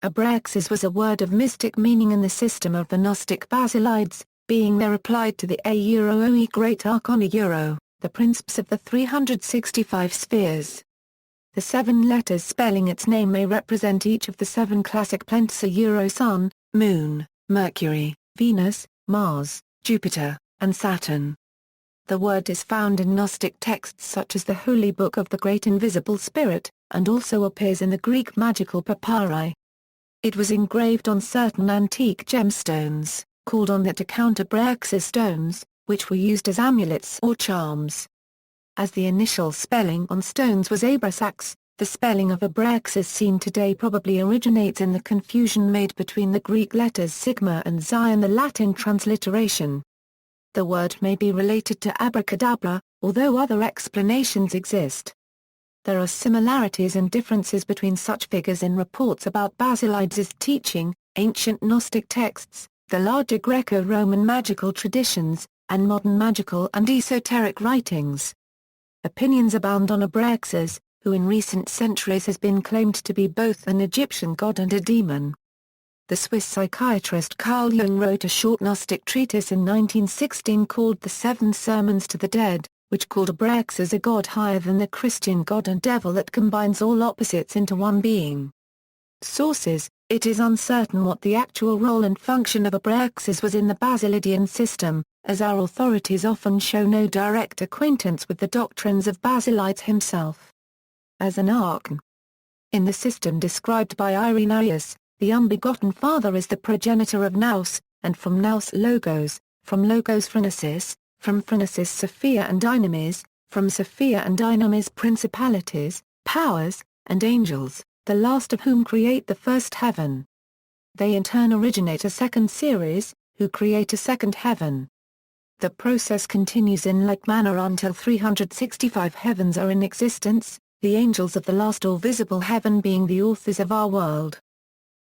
Abraxas was a word of mystic meaning in the system of the Gnostic Basilides, being there applied to the ouranoi great archon the princeps of the 365 spheres. The 7 letters spelling its name may represent each of the 7 classic planets: Sun, Moon, Mercury, Venus, Mars, Jupiter, and Saturn. The word is found in Gnostic texts such as the Holy Book of the Great Invisible Spirit, and also appears in the Greek Magical Papyri. It was engraved on certain antique gemstones, called on that account Abraxas stones, which were used as amulets or charms. As the initial spelling on stones was Abrasax, the spelling of Abraxas seen today probably originates in the confusion made between the Greek letters sigma and xi and the Latin transliteration. The word may be related to Abracadabra, although other explanations exist. There are similarities and differences between such figures in reports about Basilides' teaching, ancient Gnostic texts, the larger Greco-Roman magical traditions, and modern magical and esoteric writings. Opinions abound on Abraxas, who in recent centuries has been claimed to be both an Egyptian god and a demon. The Swiss psychiatrist Carl Jung wrote a short Gnostic treatise in 1916 called The 7 Sermons to the Dead, which called Abraxas a god higher than the Christian god and devil that combines all opposites into one being. Sources: it is uncertain what the actual role and function of Abraxas was in the Basilidian system, as our authorities often show no direct acquaintance with the doctrines of Basilides himself. As an archon. In the system described by Irenaeus, the unbegotten Father is the progenitor of Nous, and from Nous Logos, from Logos Phronesis, from Phronesis Sophia and Dynamis, from Sophia and Dynamis principalities, powers, and angels, the last of whom create the first heaven. They in turn originate a second series, who create a second heaven. The process continues in like manner until 365 heavens are in existence, the angels of the last or visible heaven being the authors of our world.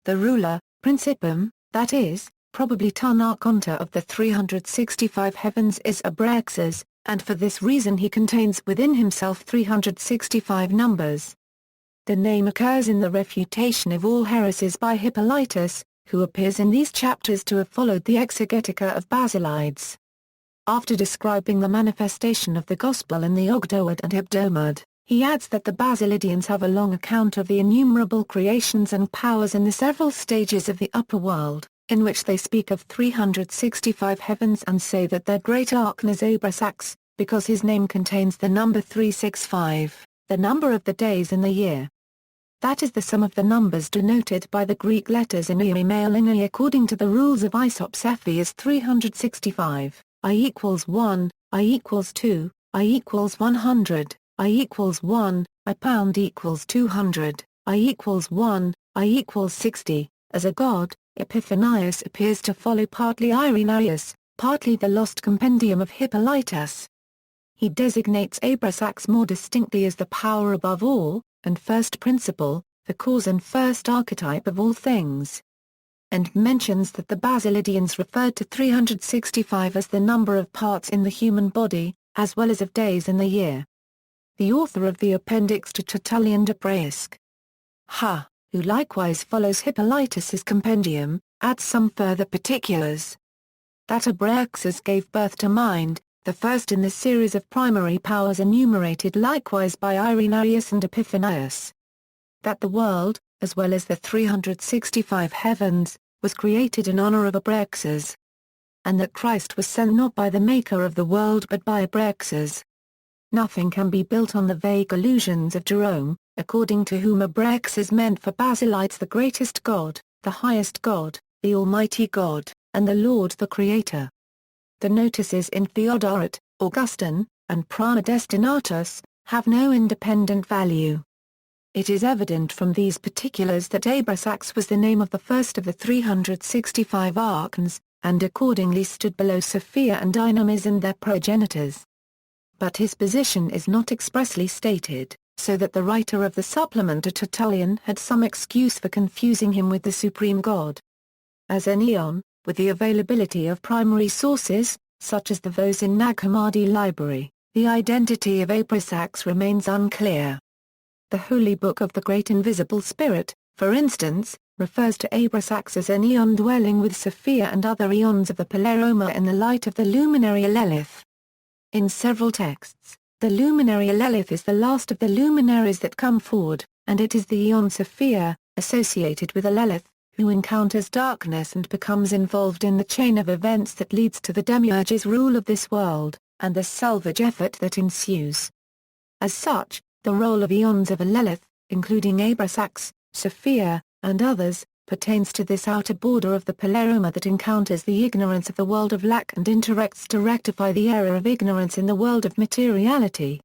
The ruler, principum, that is, probably ton archonta of the 365 heavens is Abraxas, and for this reason he contains within himself 365 numbers. The name occurs in the Refutation of All Heresies by Hippolytus, who appears in these chapters to have followed the Exegetica of Basilides. After describing the manifestation of the Gospel in the Ogdoad and Hebdomad, he adds that the Basilidians have a long account of the innumerable creations and powers in the several stages of the upper world, in which they speak of 365 heavens and say that their great archon is Abrasax, because his name contains the number 365, the number of the days in the year. That is the sum of the numbers denoted by the Greek letters in male according to the rules of Isopsephy is 365. I equals 1, I equals 2, I equals 100, I equals 1, I pound equals 200, I equals 1, I equals 60. As a god, Epiphanius appears to follow partly Irenaeus, partly the lost compendium of Hippolytus. He designates Abrasax more distinctly as the power above all, and first principle, the cause and first archetype of all things. And mentions that the Basilidians referred to 365 as the number of parts in the human body, as well as of days in the year. The author of the appendix to Tertullian de Praisc, who likewise follows Hippolytus's compendium, adds some further particulars. That Abraxas gave birth to mind, the first in the series of primary powers enumerated likewise by Irenaeus and Epiphanius. That the world, as well as the 365 heavens, was created in honor of Abraxas. And that Christ was sent not by the maker of the world but by Abraxas. Nothing can be built on the vague allusions of Jerome, according to whom Abraxas meant for Basilides the greatest God, the highest God, the Almighty God, and the Lord the Creator. The notices in Theodoret, Augustine, and Prima Destinatus, have no independent value. It is evident from these particulars that Abrasax was the name of the first of the 365 archons, and accordingly stood below Sophia and Dynamis and their progenitors. But his position is not expressly stated, so that the writer of the supplement to Tertullian had some excuse for confusing him with the supreme god. As an eon, with the availability of primary sources, such as those in Nag Hammadi library, the identity of Abrasax remains unclear. The Holy Book of the Great Invisible Spirit, for instance, refers to Abrasax as an eon dwelling with Sophia and other eons of the Pleroma in the light of the luminary Alelith. In several texts, the luminary Alelith is the last of the luminaries that come forward, and it is the eon Sophia, associated with Alelith, who encounters darkness and becomes involved in the chain of events that leads to the demiurge's rule of this world, and the salvage effort that ensues. As such, the role of eons of Alelith, including Abrasax, Sophia, and others, pertains to this outer border of the Pleroma that encounters the ignorance of the world of lack and interacts to rectify the error of ignorance in the world of materiality.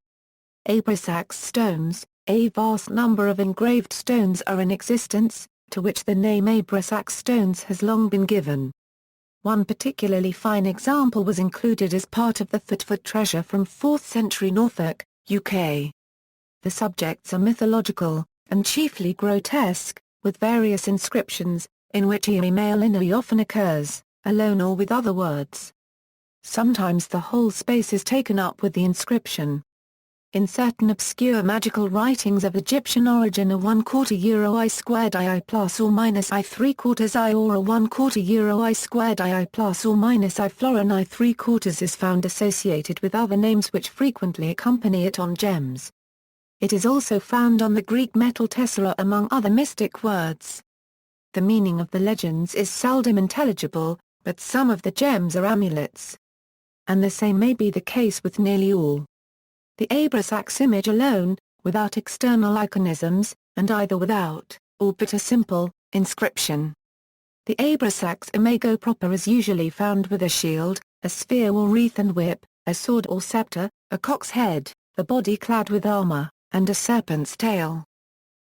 Abrasax stones, a vast number of engraved stones are in existence, to which the name Abrasax stones has long been given. One particularly fine example was included as part of the Thetford treasure from 4th century Norfolk, UK. The subjects are mythological, and chiefly grotesque, with various inscriptions, in which ouranoi often occurs, alone or with other words. Sometimes the whole space is taken up with the inscription. In certain obscure magical writings of Egyptian origin, a 1/4 euro I squared II plus or minus I 3/4 I or a 1/4 euro I squared II plus or minus I florin I 3/4 is found associated with other names which frequently accompany it on gems. It is also found on the Greek metal tessera among other mystic words. The meaning of the legends is seldom intelligible, but some of the gems are amulets. And the same may be the case with nearly all. The Abrasax image alone, without external iconisms, and either without, or but a simple, inscription. The Abrasax imago proper is usually found with a shield, a sphere or wreath and whip, a sword or scepter, a cock's head, the body clad with armor, and a serpent's tail.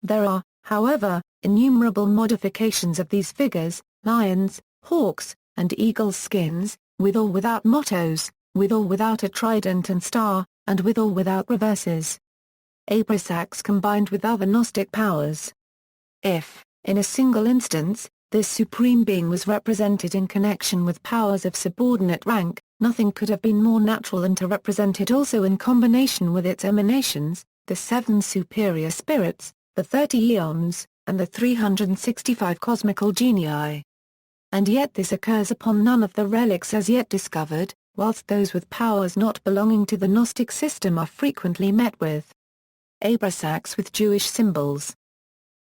There are, however, innumerable modifications of these figures, lions, hawks, and eagle skins, with or without mottos, with or without a trident and star, and with or without reverses. Abrasax combined with other Gnostic powers. If, in a single instance, this supreme being was represented in connection with powers of subordinate rank, nothing could have been more natural than to represent it also in combination with its emanations, the 7 superior spirits, the 30 eons, and the 365 cosmical genii. And yet this occurs upon none of the relics as yet discovered, whilst those with powers not belonging to the Gnostic system are frequently met with. Abrasax with Jewish symbols.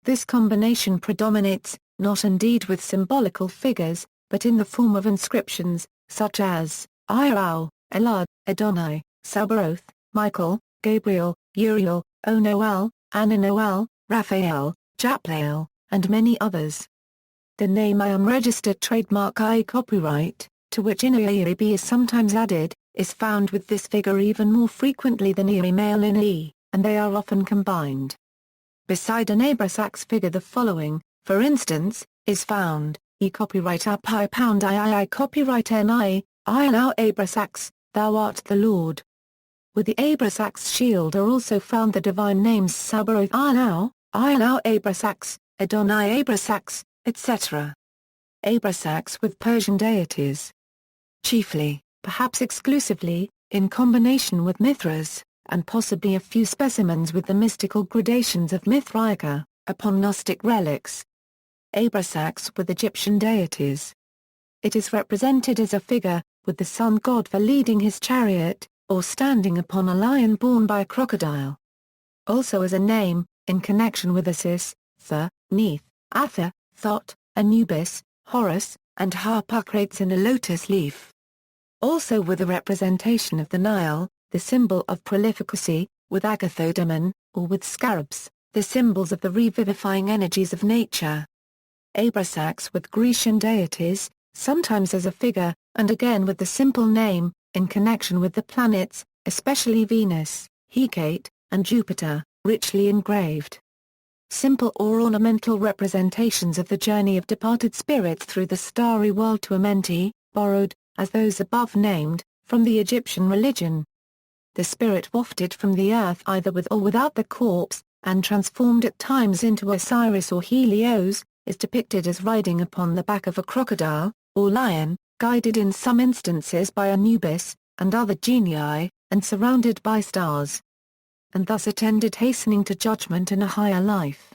This combination predominates, not indeed with symbolical figures, but in the form of inscriptions, such as Irau, Elad, Adonai, Sabaoth, Michael, Gabriel, Uriel, Onoel, Ananoel, Raphael, Japlael, and many others. The name I am registered trademark I copyright, to which Inoiribi is sometimes added, is found with this figure even more frequently than Irimael, and they are often combined. Beside an Abrasax figure the following, for instance, is found, E copyright up I pound I copyright NI, I now Abrasax, thou art the Lord. With the Abrasax shield are also found the divine names Sabaoth I now Abrasax, Adonai Abrasax, etc. Abrasax with Persian deities. Chiefly, perhaps exclusively, in combination with Mithras, and possibly a few specimens with the mystical gradations of Mithraica, upon Gnostic relics. Abrasax with Egyptian deities. It is represented as a figure, with the sun god for leading his chariot, or standing upon a lion borne by a crocodile. Also as a name, in connection with Isis, Neith, Atha, Thoth, Anubis, Horus, and Harpocrates in a lotus leaf. Also with a representation of the Nile, the symbol of prolificacy, with Agathodaimon, or with scarabs, the symbols of the revivifying energies of nature. Abrasax with Grecian deities, sometimes as a figure, and again with the simple name, in connection with the planets, especially Venus, Hecate, and Jupiter, richly engraved. Simple or ornamental representations of the journey of departed spirits through the starry world to Amenti, borrowed, as those above named, from the Egyptian religion. The spirit wafted from the earth either with or without the corpse, and transformed at times into Osiris or Helios, is depicted as riding upon the back of a crocodile, or lion, guided in some instances by Anubis, and other genii, and surrounded by stars. And thus attended hastening to judgment in a higher life.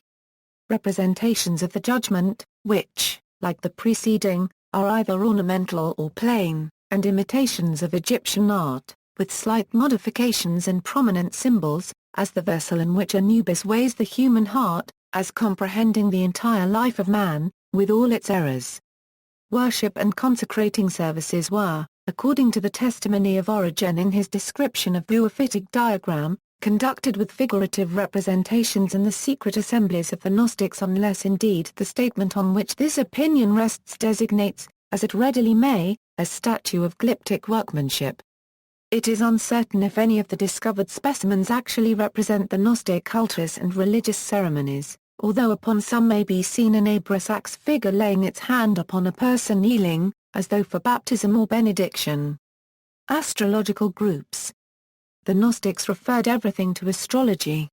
representations of the judgment, which, like the preceding, are either ornamental or plain, and imitations of Egyptian art, with slight modifications and prominent symbols, as the vessel in which Anubis weighs the human heart, as comprehending the entire life of man, with all its errors. Worship and consecrating services were, according to the testimony of Origen in his description of the Uophytic diagram, conducted with figurative representations in the secret assemblies of the Gnostics, unless indeed the statement on which this opinion rests designates, as it readily may, a statue of glyptic workmanship. It is uncertain if any of the discovered specimens actually represent the Gnostic cultus and religious ceremonies, although upon some may be seen an Abrasax figure laying its hand upon a person kneeling, as though for baptism or benediction. Astrological groups. The Gnostics referred everything to astrology.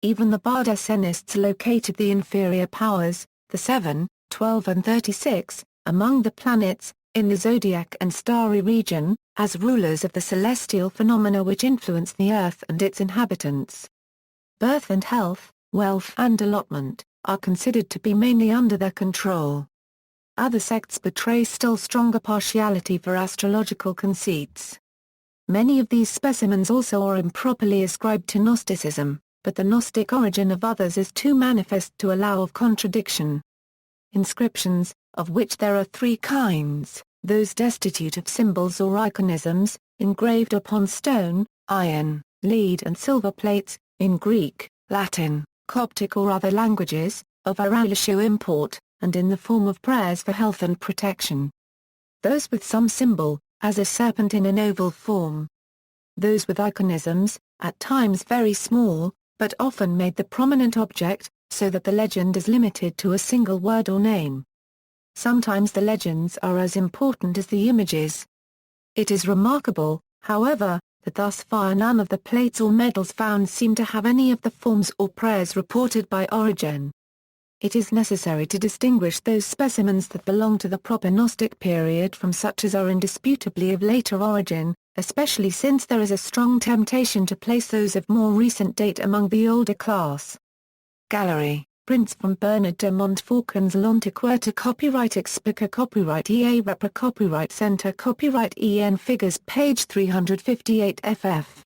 Even the Bardesenists located the inferior powers, the 7, 12 and 36, among the planets, in the zodiac and starry region, as rulers of the celestial phenomena which influence the earth and its inhabitants. Birth and health, wealth and allotment, are considered to be mainly under their control. Other sects betray still stronger partiality for astrological conceits. Many of these specimens also are improperly ascribed to Gnosticism, but the Gnostic origin of others is too manifest to allow of contradiction. Inscriptions, of which there are 3 kinds, those destitute of symbols or iconisms, engraved upon stone, iron, lead and silver plates, in Greek, Latin, Coptic or other languages, of Araucanian import, and in the form of prayers for health and protection. Those with some symbol, as a serpent in an oval form. Those with iconisms, at times very small, but often made the prominent object, so that the legend is limited to a single word or name. Sometimes the legends are as important as the images. It is remarkable, however, that thus far none of the plates or medals found seem to have any of the forms or prayers reported by Origen. It is necessary to distinguish those specimens that belong to the proper Gnostic period from such as are indisputably of later origin, especially since there is a strong temptation to place those of more recent date among the older class. Gallery, prints from Bernard de Montfaucon's L'Antiquaire Copyright Explica Copyright EA Repra Copyright Center Copyright EN Figures page 358 ff.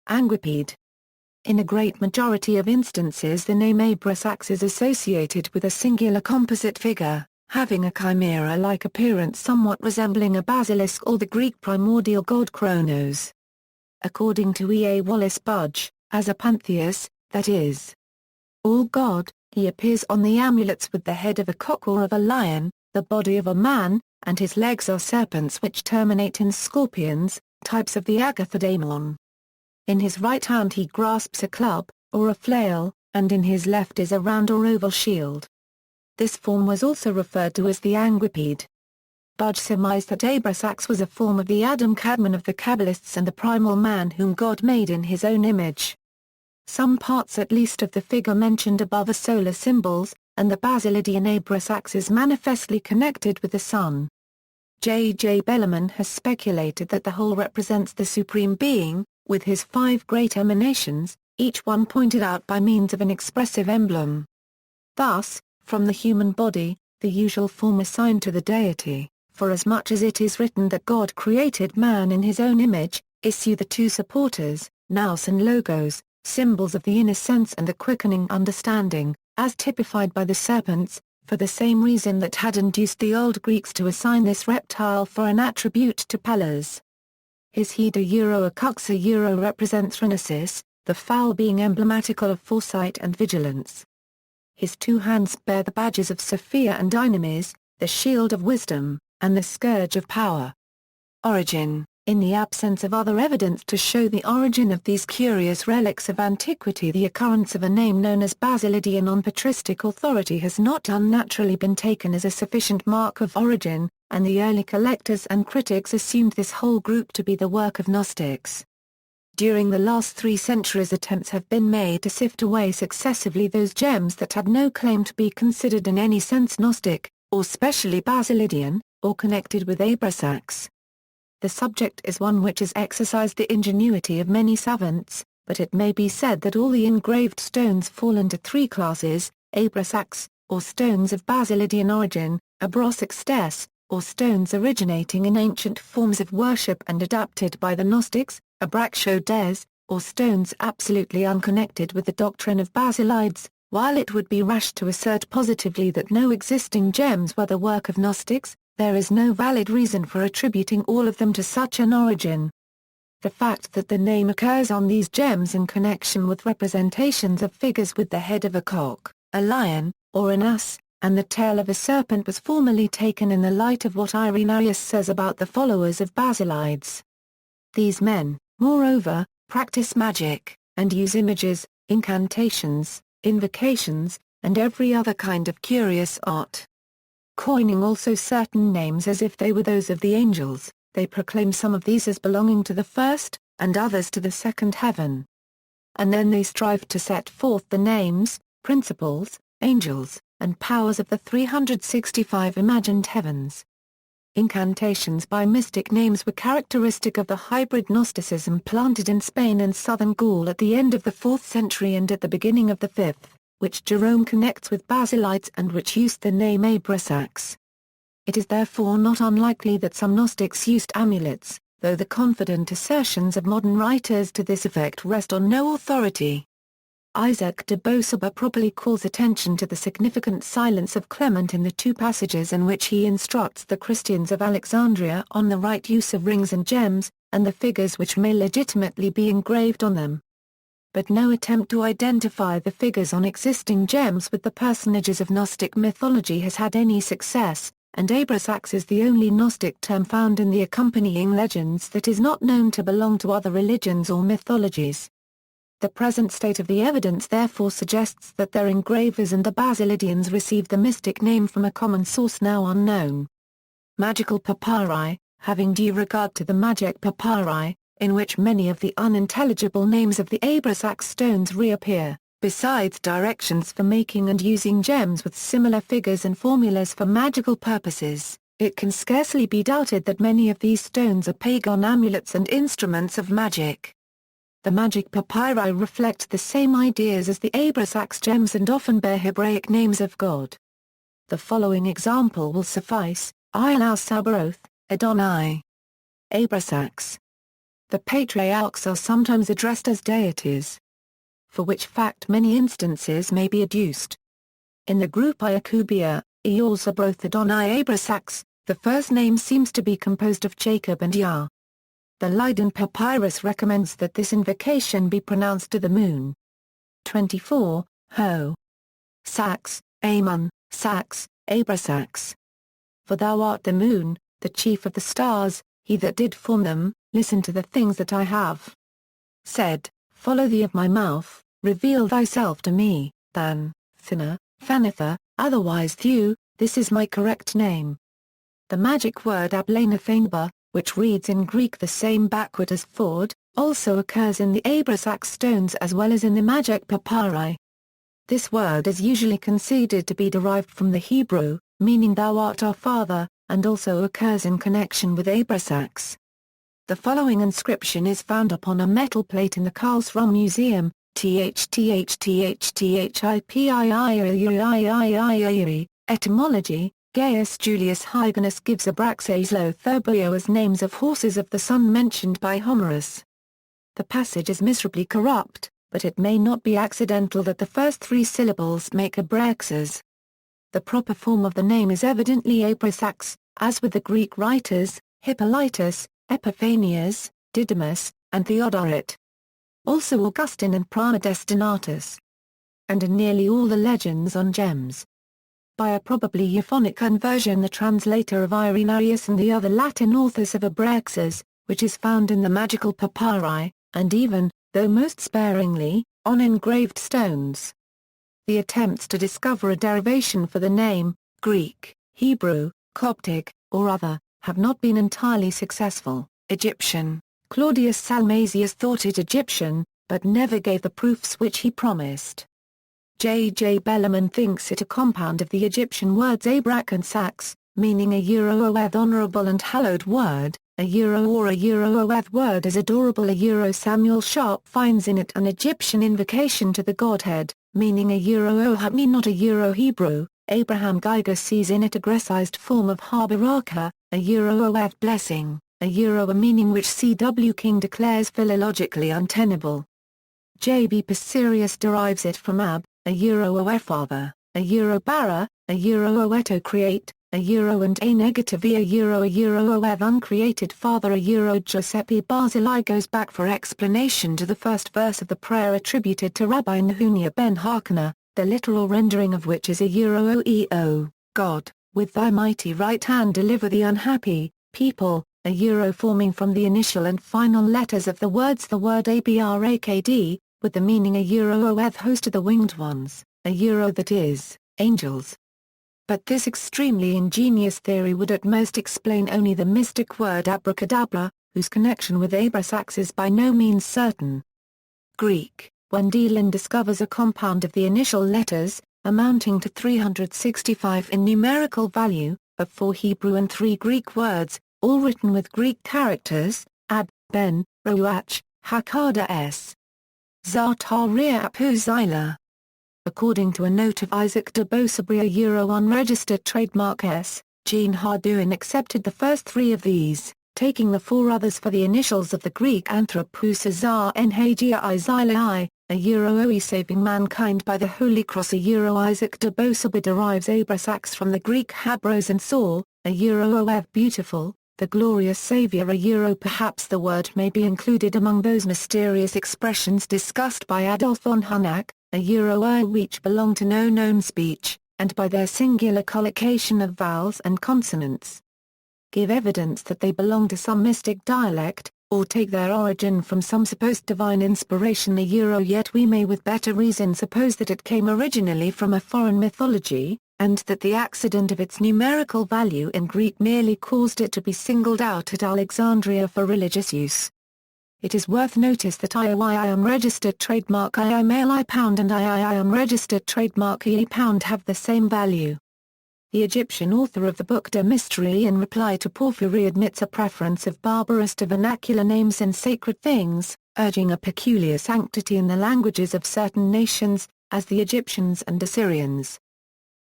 Angripede. In a great majority of instances the name Abrasax is associated with a singular composite figure, having a chimera-like appearance somewhat resembling a basilisk or the Greek primordial god Kronos. According to E. A. Wallace Budge, as a pantheus, that is, all god, he appears on the amulets with the head of a cock or of a lion, the body of a man, and his legs are serpents which terminate in scorpions, types of the agathadaemon. In his right hand he grasps a club, or a flail, and in his left is a round or oval shield. This form was also referred to as the Angripede. Budge surmised that Abrasax was a form of the Adam Kadmon of the Kabbalists and the primal man whom God made in his own image. Some parts at least of the figure mentioned above are solar symbols, and the Basilidean Abrasax is manifestly connected with the sun. J. J. Bellarmine has speculated that the whole represents the Supreme Being, with his 5 great emanations, each one pointed out by means of an expressive emblem. Thus, from the human body, the usual form assigned to the deity, for as much as it is written that God created man in his own image, issue the 2 supporters, nous and logos, symbols of the inner sense and the quickening understanding, as typified by the serpents, for the same reason that had induced the old Greeks to assign this reptile for an attribute to Pallas. His Heda Akuxa represents Renesis, the fowl being emblematical of foresight and vigilance. His 2 hands bear the badges of Sophia and Dynamis, the shield of wisdom, and the scourge of power. Origin. In the absence of other evidence to show the origin of these curious relics of antiquity, the occurrence of a name known as Basilidean on patristic authority has not unnaturally been taken as a sufficient mark of origin, and the early collectors and critics assumed this whole group to be the work of Gnostics. During the last 3 centuries attempts have been made to sift away successively those gems that had no claim to be considered in any sense Gnostic, or specially Basilidean, or connected with Abrasax. The subject is one which has exercised the ingenuity of many savants, but it may be said that all the engraved stones fall into 3 classes, Abrasax, or stones of Basilidian origin, Abraxas, or stones originating in ancient forms of worship and adapted by the Gnostics, Abraxas, or stones absolutely unconnected with the doctrine of Basilides. While it would be rash to assert positively that no existing gems were the work of Gnostics, there is no valid reason for attributing all of them to such an origin. The fact that the name occurs on these gems in connection with representations of figures with the head of a cock, a lion, or an ass, and the tail of a serpent was formerly taken in the light of what Irenaeus says about the followers of Basilides. These men, moreover, practice magic, and use images, incantations, invocations, and every other kind of curious art. Coining also certain names as if they were those of the angels, they proclaim some of these as belonging to the first, and others to the second heaven. And then they strive to set forth the names, principles, angels, and powers of the 365 imagined heavens. Incantations by mystic names were characteristic of the hybrid Gnosticism planted in Spain and southern Gaul at the end of the 4th century and at the beginning of the 5th, which Jerome connects with Basilides and which used the name Abrasax. It is therefore not unlikely that some Gnostics used amulets, though the confident assertions of modern writers to this effect rest on no authority. Isaac de Beausoba properly calls attention to the significant silence of Clement in the two passages in which he instructs the Christians of Alexandria on the right use of rings and gems, and the figures which may legitimately be engraved on them. But no attempt to identify the figures on existing gems with the personages of Gnostic mythology has had any success, and Abrasax is the only Gnostic term found in the accompanying legends that is not known to belong to other religions or mythologies. The present state of the evidence therefore suggests that their engravers and the Basilidians received the mystic name from a common source now unknown. Magical papyri, having due regard to the magic papyri, in which many of the unintelligible names of the Abrasax stones reappear, besides directions for making and using gems with similar figures and formulas for magical purposes, it can scarcely be doubted that many of these stones are pagan amulets and instruments of magic. The magic papyri reflect the same ideas as the Abrasax gems and often bear Hebraic names of God. The following example will suffice: Ilau Sabaroth, Adonai. Abrasax. The patriarchs are sometimes addressed as deities, for which fact many instances may be adduced. In the group Iacubia, Iau Sabaroth Adonai Abrasax, the first name seems to be composed of Jacob and Yah. The Leiden Papyrus recommends that this invocation be pronounced to the moon. 24, Ho. Sax, Amun, Sax, Abrasax. For thou art the moon, the chief of the stars, he that did form them. Listen to the things that I have said, follow thee of my mouth, reveal thyself to me, Than, Thina, Thanitha, otherwise Thew, this is my correct name. The magic word Ablanathanba, which reads in Greek the same backward as Ford, also occurs in the Abrasax stones as well as in the magic papyri. This word is usually conceded to be derived from the Hebrew, meaning thou art our father, and also occurs in connection with Abrasax. The following inscription is found upon a metal plate in the Karlsruhe Museum, etymology. Gaius Julius Hyginus gives Abraxas Lotherboio as names of horses of the sun mentioned by Homerus. The passage is miserably corrupt, but it may not be accidental that the first three syllables make Abraxas. The proper form of the name is evidently Abrasax, as with the Greek writers, Hippolytus, Epiphanius, Didymus, and Theodoret. Also Augustine and Prima Destinatus. And in nearly all the legends on gems. By a probably euphonic conversion the translator of Irenaeus and the other Latin authors of Abraxas, which is found in the magical papyri, and even, though most sparingly, on engraved stones. The attempts to discover a derivation for the name, Greek, Hebrew, Coptic, or other, have not been entirely successful. Egyptian, Claudius Salmasius thought it Egyptian, but never gave the proofs which he promised. J. J. Bellarmine thinks it a compound of the Egyptian words Abrac and Sax, meaning a Euro-Oeth honorable and hallowed word, a Euro or a Euro-Oeth word as adorable a Euro. Samuel Sharp finds in it an Egyptian invocation to the godhead, meaning a Euro-Ohami, not a Euro-Hebrew. Abraham Geiger sees in it a Grecized form of Habaraka, a Euro-Oev blessing, a Euro, a meaning which C.W. King declares philologically untenable. J.B. Pasirius derives it from Ab, a Euro-Oev father, a Euro-Bara, a Euro-Oeto create, a Euro and a negative e, a Euro-Oev uncreated father, a Euro. Giuseppe Barzilai goes back for explanation to the first verse of the prayer attributed to Rabbi Nehunia ben Harkana, the literal rendering of which is a Euro-Oeo, God, with thy mighty right hand deliver the unhappy people, a Euro forming from the initial and final letters of the word Abrakd, with the meaning a Euro-Oev host of the winged ones, a Euro, that is, angels. But this extremely ingenious theory would at most explain only the mystic word Abracadabra, whose connection with Abrasax is by no means certain. Greek. When Dylan discovers a compound of the initial letters, amounting to 365 in numerical value, of 4 Hebrew and 3 Greek words, all written with Greek characters, Ab, Ben, Roach, Hakada S. Zartaria Apu Xyla. According to a note of Isaac de Beausobrier, Euro unregistered trademark S, Jean Hardouin accepted the first 3 of these, taking the 4 others for the initials of the Greek Anthropousa Nhagia Xyla, a Euro-Oe saving mankind by the Holy Cross. A Euro. Isaac de Beausobrier derives Abrasax from the Greek Habros and Saul, a Euro-Oev beautiful, the glorious Saviour, a Euro. Perhaps the word may be included among those mysterious expressions discussed by Adolf von Hunack, a Euro-Oe, which belong to no known speech, and by their singular collocation of vowels and consonants, give evidence that they belong to some mystic dialect, or take their origin from some supposed divine inspiration. A Euro. Yet we may with better reason suppose that it came originally from a foreign mythology, and that the accident of its numerical value in Greek merely caused it to be singled out at Alexandria for religious use. It is worth notice that II unregistered trademark II male I pound and III unregistered trademark EE pound have the same value. The Egyptian author of the book De Mystery in reply to Porphyry admits a preference of barbarous to vernacular names in sacred things, urging a peculiar sanctity in the languages of certain nations, as the Egyptians and Assyrians.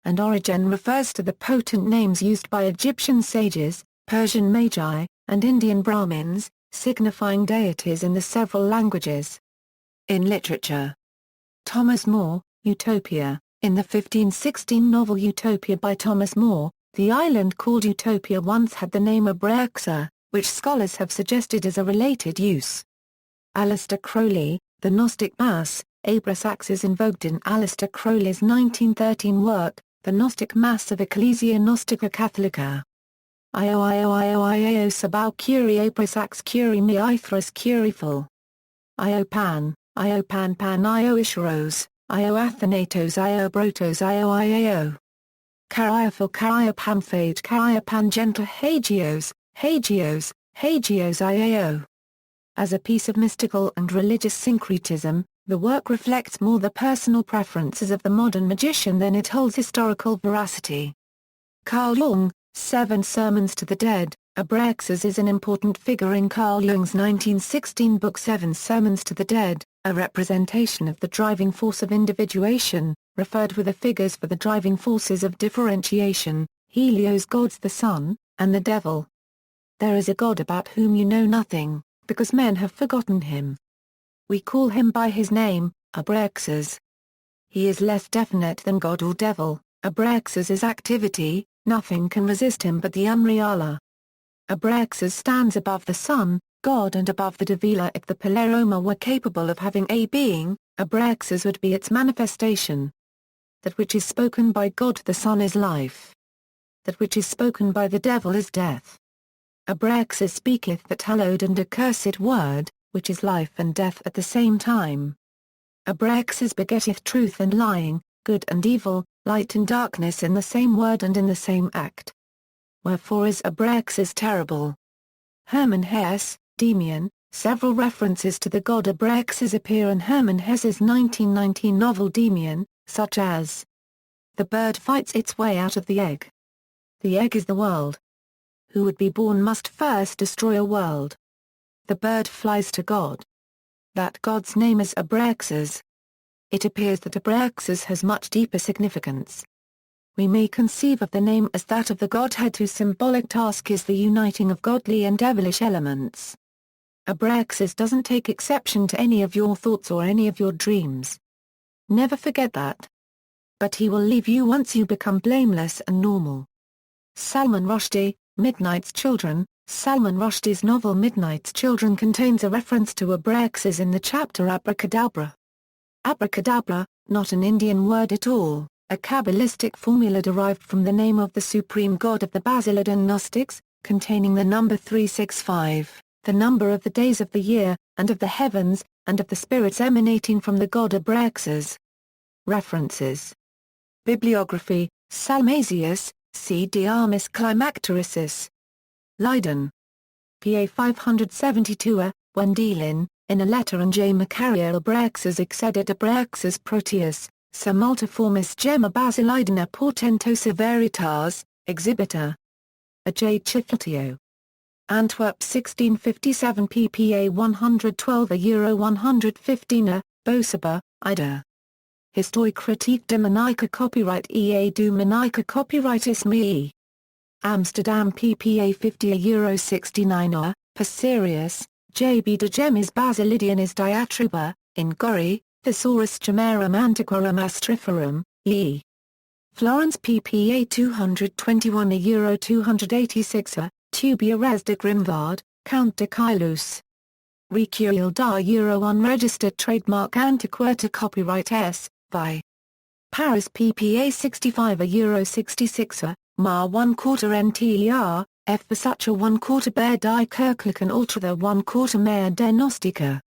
And Origen refers to the potent names used by Egyptian sages, Persian magi, and Indian Brahmins, signifying deities in the several languages. In literature, Thomas More, Utopia. In the 1516 novel Utopia by Thomas More, the island called Utopia once had the name Abraxas, which scholars have suggested as a related use. Aleister Crowley, the Gnostic Mass, Abrasax is invoked in Aleister Crowley's 1913 work, The Gnostic Mass of Ecclesia Gnostica Catholica. Io sabau curi Abrasax curi me ithras curiful. Io pan pan io isharos. Io athanatos io brotos io iao. Cariaphil cariopam phage cariopam gentle hagios iao. As a piece of mystical and religious syncretism, the work reflects more the personal preferences of the modern magician than it holds historical veracity. Carl Jung, 7 Sermons to the Dead. Abraxas is an important figure in Carl Jung's 1916 book 7 Sermons to the Dead, a representation of the driving force of individuation, referred with the figures for the driving forces of differentiation, Helios, gods the sun, and the devil. There is a God about whom you know nothing, because men have forgotten him. We call him by his name, Abraxas. He is less definite than God or devil. Abraxas is activity, nothing can resist him but the unreal. Abraxas stands above the sun, God, and above the Davila. If the Pleroma were capable of having a being, Abraxas would be its manifestation. That which is spoken by God the Son is life. That which is spoken by the devil is death. Abraxas speaketh that hallowed and accursed word, which is life and death at the same time. Abraxas begetteth truth and lying, good and evil, light and darkness in the same word and in the same act. Wherefore is Abraxas terrible. Hermann Hesse, Demian. Several references to the god Abraxas appear in Hermann Hesse's 1919 novel Demian, such as: the bird fights its way out of the egg. The egg is the world. Who would be born must first destroy a world. The bird flies to God. That God's name is Abraxas. it appears that Abraxas has much deeper significance. We may conceive of the name as that of the Godhead whose symbolic task is the uniting of godly and devilish elements. Abraxas doesn't take exception to any of your thoughts or any of your dreams. Never forget that. But he will leave you once you become blameless and normal. Salman Rushdie, Midnight's Children. Salman Rushdie's novel Midnight's Children contains a reference to Abraxas in the chapter Abracadabra. Abracadabra, not an Indian word at all, a Kabbalistic formula derived from the name of the supreme god of the Basilidan Gnostics, containing the number 365, the number of the days of the year, and of the heavens, and of the spirits emanating from the god Abraxas. References. Bibliography, Salmasius, C. De Armis Climactericis. Leiden. PA 572 Wendelin, in a letter and J. Macaria Abraxas excedet Abraxas Proteus, ser multiformis gemma basilidina portentosa veritas, exhibitor. A. J. Chiflatio. Antwerp 1657 ppA 112 a 115 Bosaba, Ida. Historiecritique de Manica copyright EA du Manica copyrightis me. Amsterdam ppA 50 a 69 Passerius, J.B. de Gemmis Basilidianis diatriba, in Gori, Thesaurus Gemmarum Antiquarum Astriferum, E. Florence ppA 221 a 286 Tubia res de Grimvard, Count de Caylus. Recueil da unregistered trademark Antiquata copyright S, by Paris ppA 65 a 66 Ma 1/4 NTER, F for such a 1/4 Bear die Kirklichen Ultra the 1/4 Mare der Gnostica.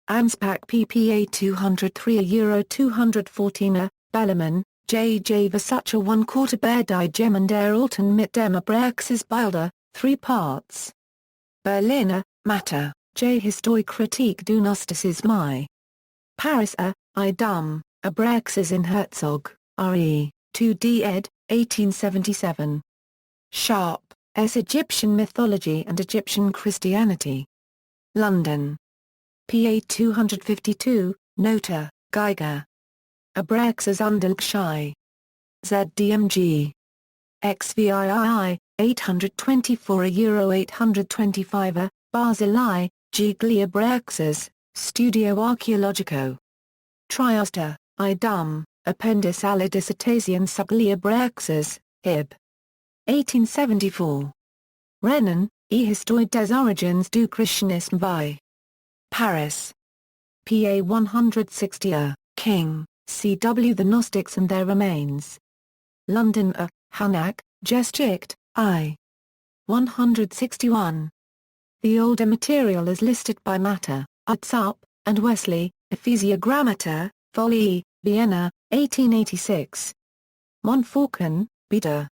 Anspach ppA 203 a 214 Bellarmine, J. for such a 1/4 Bear die Gemmen der Alten mit dem Abraxas Bilder, 3 parts. Berliner, Matter, J. Historiecritique du Gnosticisme. Paris I. Dum, Abraxas in Herzog, R.E., 2d ed., 1877. Sharp, S. Egyptian Mythology and Egyptian Christianity. London. PA 252, Nota, Geiger. Abraxas Undelgschei. ZDMG. XVII, 824 a 825 Basili, Gigli Abraxas, Studio Archeologico. Triaster, I. Dum, Appendix alla Dissertation sugli Abraxas, Ib. 1874. Renan, E. Histoire des origines du christianisme by Paris. PA 160 A. King, C.W. The Gnostics and Their Remains. London A. Hanak, Geschichte, I. 161. The older material is listed by Matter, Utsup, and Wesley, Ephesiogrammator, Vol. E, Vienna, 1886. Montfaucon, Beda.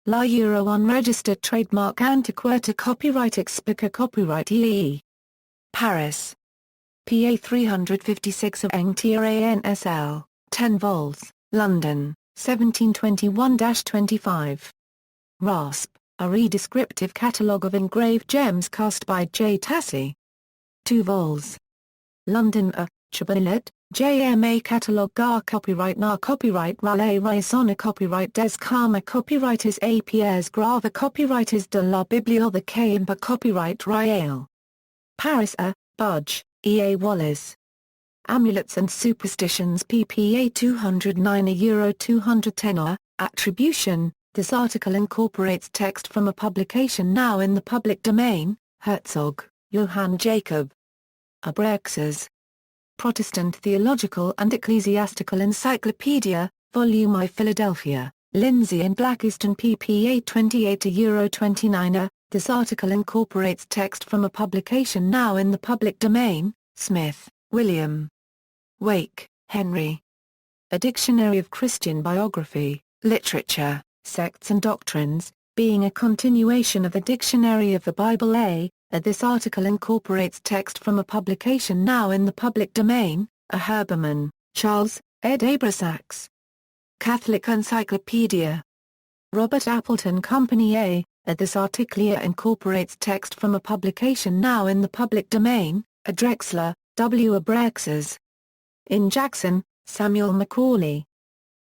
La Euro unregistered trademark Antiquata copyright Explica copyright EE. Paris. PA 356 of Engtier 10 vols, London, 1721-25. Rasp, a redescriptive catalogue of engraved gems cast by J. Tassi. 2 vols. London A. Chabalet, JMA Catalogue Gar Copyright Na Copyright Raleigh Raisonna Copyright Des Karma Copyright is A. Pierre's Grava Copyright is de la Bibliothèque Impa Copyright Rael. Paris A. Budge, E. A. Wallace. Amulets and Superstitions ppA 209 a 210 Attribution. This article incorporates text from a publication now in the public domain, Herzog, Johann Jacob. Abraxas. Protestant Theological and Ecclesiastical Encyclopedia, Volume I Philadelphia, Lindsay and Blackiston ppA 28 a 29 This article incorporates text from a publication now in the public domain, Smith, William. Wake, Henry. A Dictionary of Christian Biography, Literature, Sects and Doctrines, being a continuation of the Dictionary of the Bible A. This article incorporates text from a publication now in the public domain, A. Herbermann, Charles, ed. Abrasax. Catholic Encyclopedia. Robert Appleton Company A. This article incorporates text from a publication now in the public domain, A. Drexler, W. Abraxas. In Jackson, Samuel Macaulay.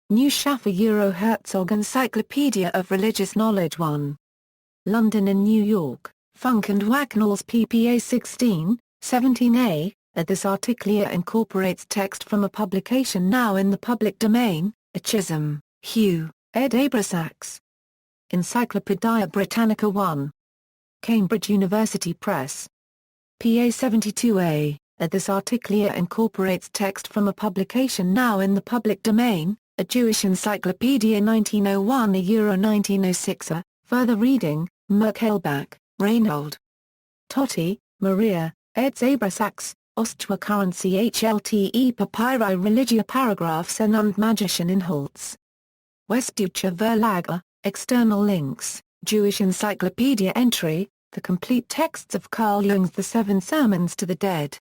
New Schaffer Herzog Encyclopedia of Religious Knowledge 1. London and New York, Funk and Wagnalls ppA 16, 17a. This article incorporates text from a publication now in the public domain, Chisholm, Hugh, ed. Abrasax. Encyclopædia Britannica 1. Cambridge University Press. PA 72a. This article incorporates text from a publication now in the public domain, A Jewish Encyclopedia 1901 Euro 1906 Further reading, Merkelbach, Reinhold. Totti, Maria, eds. Abrasax, Ostwa Currency HLTE Papyri Religia Paragraphs und Magischen Inhalts. Westdeutscher Verlag, external links, Jewish Encyclopedia entry, the complete texts of Carl Jung's The Seven Sermons to the Dead.